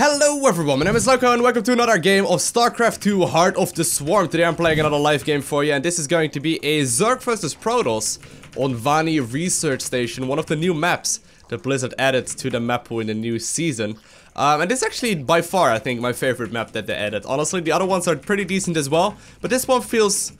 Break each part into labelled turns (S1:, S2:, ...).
S1: Hello everyone, my name is Lowko and welcome to another game of StarCraft 2 Heart of the Swarm. Today I'm playing another live game for you, and this is going to be a Zerg vs Protoss on Vani Research Station, one of the new maps that Blizzard added to the map pool in the new season. And this is actually by far, I think, my favorite map that they added. Honestly, the other ones are pretty decent as well, but this one feels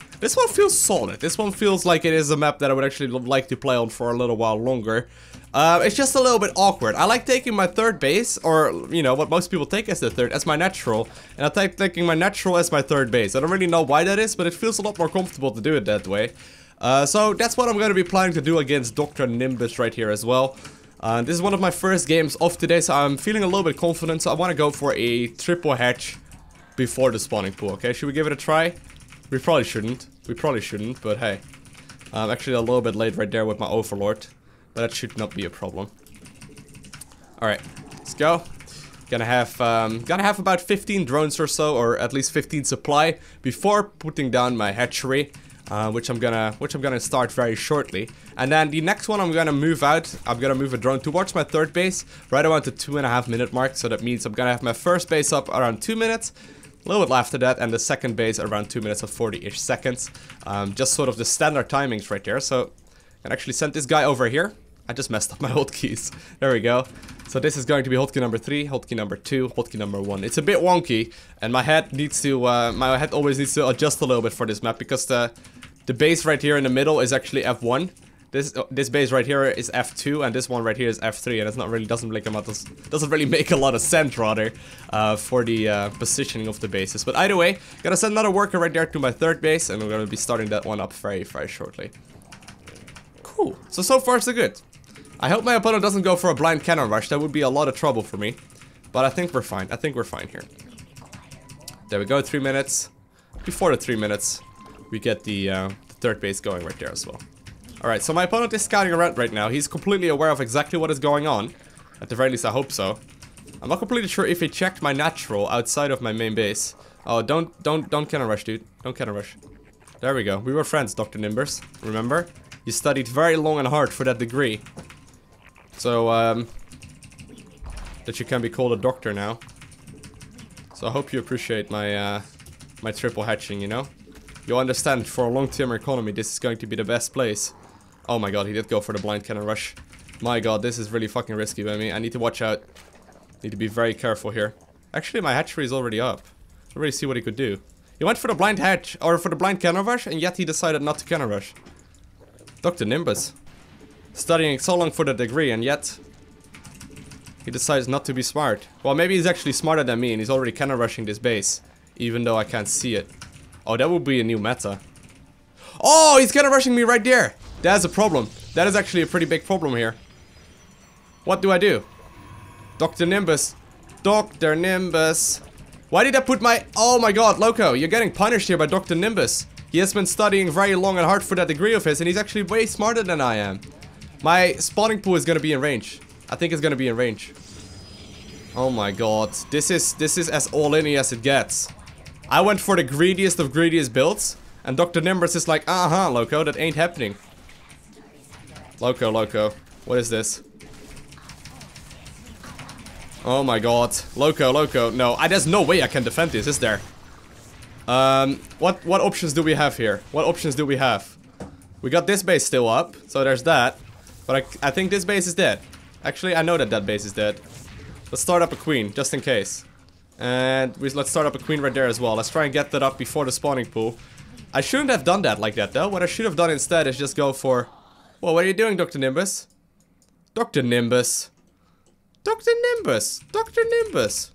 S1: solid. This one feels like it is a map that I would actually like to play on for a little while longer. It's just a little bit awkward. I like taking my third base, or, you know, what most people take as their third, as my natural. And I like taking my natural as my third base. I don't really know why that is, but it feels a lot more comfortable to do it that way. So that's what I'm going to be planning to do against Dr. Nimbus right here as well. This is one of my first games of today, so I'm feeling a little bit confident. So I want to go for a triple hatch before the spawning pool, okay? Should we give it a try? We probably shouldn't. But hey. I'm actually a little bit late right there with my Overlord. But that should not be a problem. Alright, let's go. Gonna have about 15 drones or so, or at least 15 supply before putting down my hatchery, which I'm gonna start very shortly. And then the next one I'm gonna move out. I'm gonna move a drone towards my third base, right around the 2.5 minute mark. So that means I'm gonna have my first base up around 2 minutes, a little bit after that, and the second base around 2 minutes and 40-ish seconds. Just sort of the standard timings right there. So I can actually send this guy over here. I just messed up my hotkeys. There we go. So this is going to be hotkey number 3, hotkey number 2, hotkey number 1. It's a bit wonky, and my head needs to, my head always needs to adjust a little bit for this map, because the base right here in the middle is actually F1. This base right here is F2, and this one right here is F3, and it's not really doesn't really make a lot of sense rather for the positioning of the bases. But either way, gonna send another worker right there to my third base, and we're gonna be starting that one up very shortly. Cool. So far so good. I hope my opponent doesn't go for a blind cannon rush. That would be a lot of trouble for me. But I think we're fine. I think we're fine here. There we go, 3 minutes. Before the 3 minutes, we get the third base going right there as well. Alright, so my opponent is scouting around right now. He's completely aware of exactly what is going on. At the very least, I hope so. I'm not completely sure if he checked my natural outside of my main base. Oh, don't cannon rush, dude. Don't cannon rush. There we go. We were friends, Dr. Nimbus. Remember? You studied very long and hard for that degree. So, that you can be called a doctor now. So I hope you appreciate my, my triple hatching, you know? You'll understand, for a long-term economy, this is going to be the best place. Oh my god, he did go for the blind cannon rush. My god, this is really fucking risky by me. I need to watch out. Need to be very careful here. Actually, my hatchery is already up. Let's already see what he could do. He went for the blind hatch, or for the blind cannon rush, and yet he decided not to cannon rush. Dr. Nimbus. Studying so long for the degree, and yet he decides not to be smart. Well, maybe he's actually smarter than me, and he's already cannon rushing this base, even though I can't see it. Oh, that would be a new meta. Oh, he's cannon rushing me right there. That's a problem. That is actually a pretty big problem here. What do I do? Dr. Nimbus. Dr. Nimbus. Why did I put my... Oh my god, Lowko, you're getting punished here by Dr. Nimbus. He has been studying very long and hard for that degree of his, and he's actually way smarter than I am. My spawning pool is gonna be in range. I think it's gonna be in range. Oh my god. This is as all-in as it gets. I went for the greediest of greediest builds, and Dr. Nimbus is like, Lowko, that ain't happening. Lowko. What is this? Oh my god. Lowko. No, there's no way I can defend this, is there? What options do we have here? What options do we have? We got this base still up, so there's that. But I think this base is dead. Actually, I know that base is dead. Let's start up a queen, just in case. And let's start up a queen right there as well. Let's try and get that up before the spawning pool. I shouldn't have done that like that, though. What I should have done instead is just go for... Well, what are you doing, Dr. Nimbus? Dr. Nimbus. Dr. Nimbus. Dr. Nimbus.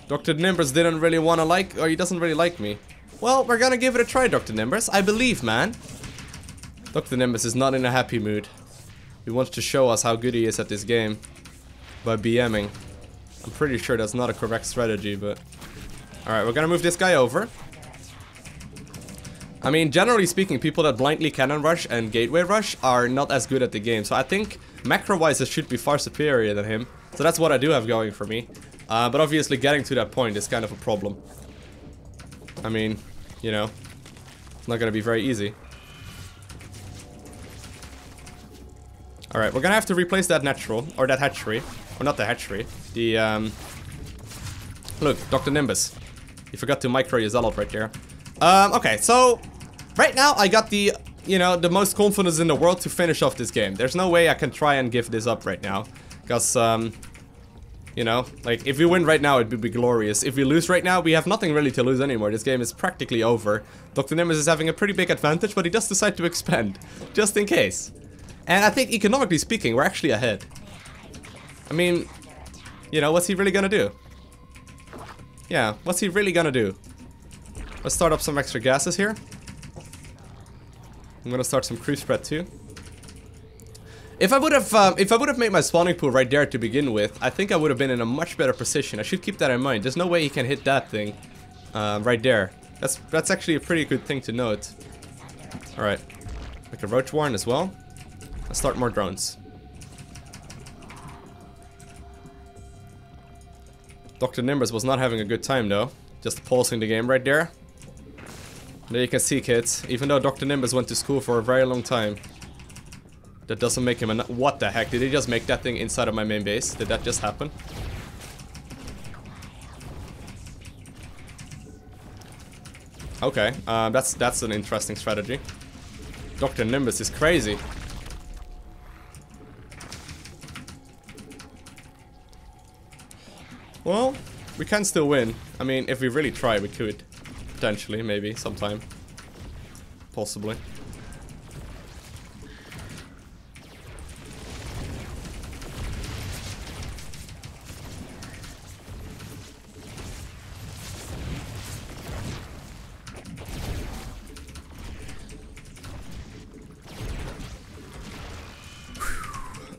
S1: Dr. Nimbus didn't really want to like... Or he doesn't really like me. Well, we're gonna give it a try, Dr. Nimbus. I believe, man. Dr. Nimbus is not in a happy mood. He wants to show us how good he is at this game. By BMing. I'm pretty sure that's not a correct strategy, but... Alright, we're gonna move this guy over. I mean, generally speaking, people that blindly cannon rush and gateway rush are not as good at the game. So I think, macro-wise, it should be far superior than him. So that's what I do have going for me. But obviously, getting to that point is kind of a problem. I mean, you know, it's not gonna be very easy. Alright, we're gonna have to replace that natural, or that hatchery. Or not the hatchery. The, look, Dr. Nimbus. You forgot to micro your zealot right there. Okay, so... Right now, I got the, you know, the most confidence in the world to finish off this game. There's no way I can try and give this up right now. Because, you know, like, if we win right now, it would be glorious. If we lose right now, we have nothing really to lose anymore. This game is practically over. Dr. Nimbus is having a pretty big advantage, but he does decide to expand. Just in case. And I think, economically speaking, we're actually ahead. I mean, you know, what's he really gonna do? Yeah, what's he really gonna do? Let's start up some extra gases here. I'm gonna start some creep spread too. If I would have made my spawning pool right there to begin with, I think I would have been in a much better position. I should keep that in mind. There's no way he can hit that thing right there. That's actually a pretty good thing to note. All right, make a roach warren as well. Let's start more drones. Dr. Nimbus was not having a good time though. Just pausing the game right there. There you can see, kids, even though Dr. Nimbus went to school for a very long time, that doesn't make him a... What the heck? Did he just make that thing inside of my main base? Did that just happen? Okay, that's an interesting strategy. Dr. Nimbus is crazy. Well, we can still win. I mean, if we really try, we could. Potentially, maybe, sometime. Possibly.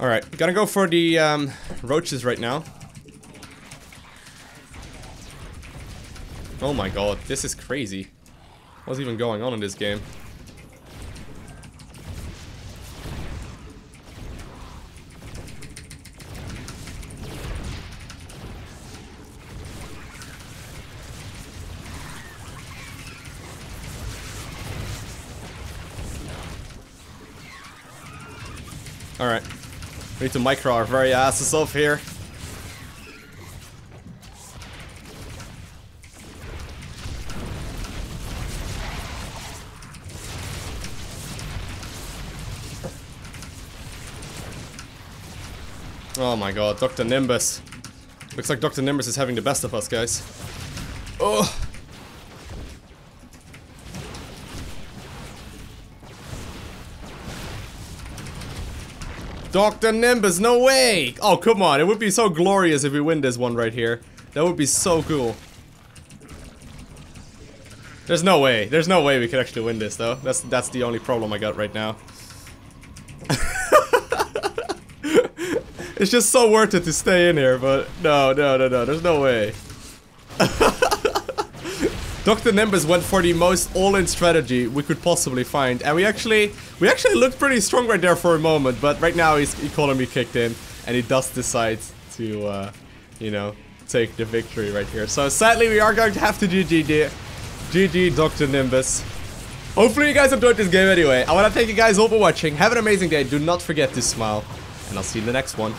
S1: Alright, gonna go for the roaches right now. Oh my god, this is crazy. What's even going on in this game? Alright. We need to micro our very asses off here. Oh my god, Dr. Nimbus. Looks like Dr. Nimbus is having the best of us, guys. Oh! Dr. Nimbus, no way! Oh, come on, it would be so glorious if we win this one right here. That would be so cool. There's no way we could actually win this, though. That's the only problem I got right now. It's just so worth it to stay in here, but no, there's no way. Dr. Nimbus went for the most all-in strategy we could possibly find, and we actually looked pretty strong right there for a moment, but right now his economy kicked in, and he does decide to, you know, take the victory right here. So sadly, we are going to have to GG there. GG, Dr. Nimbus. Hopefully you guys enjoyed this game anyway. I want to thank you guys all for watching. Have an amazing day. Do not forget to smile. And I'll see you in the next one.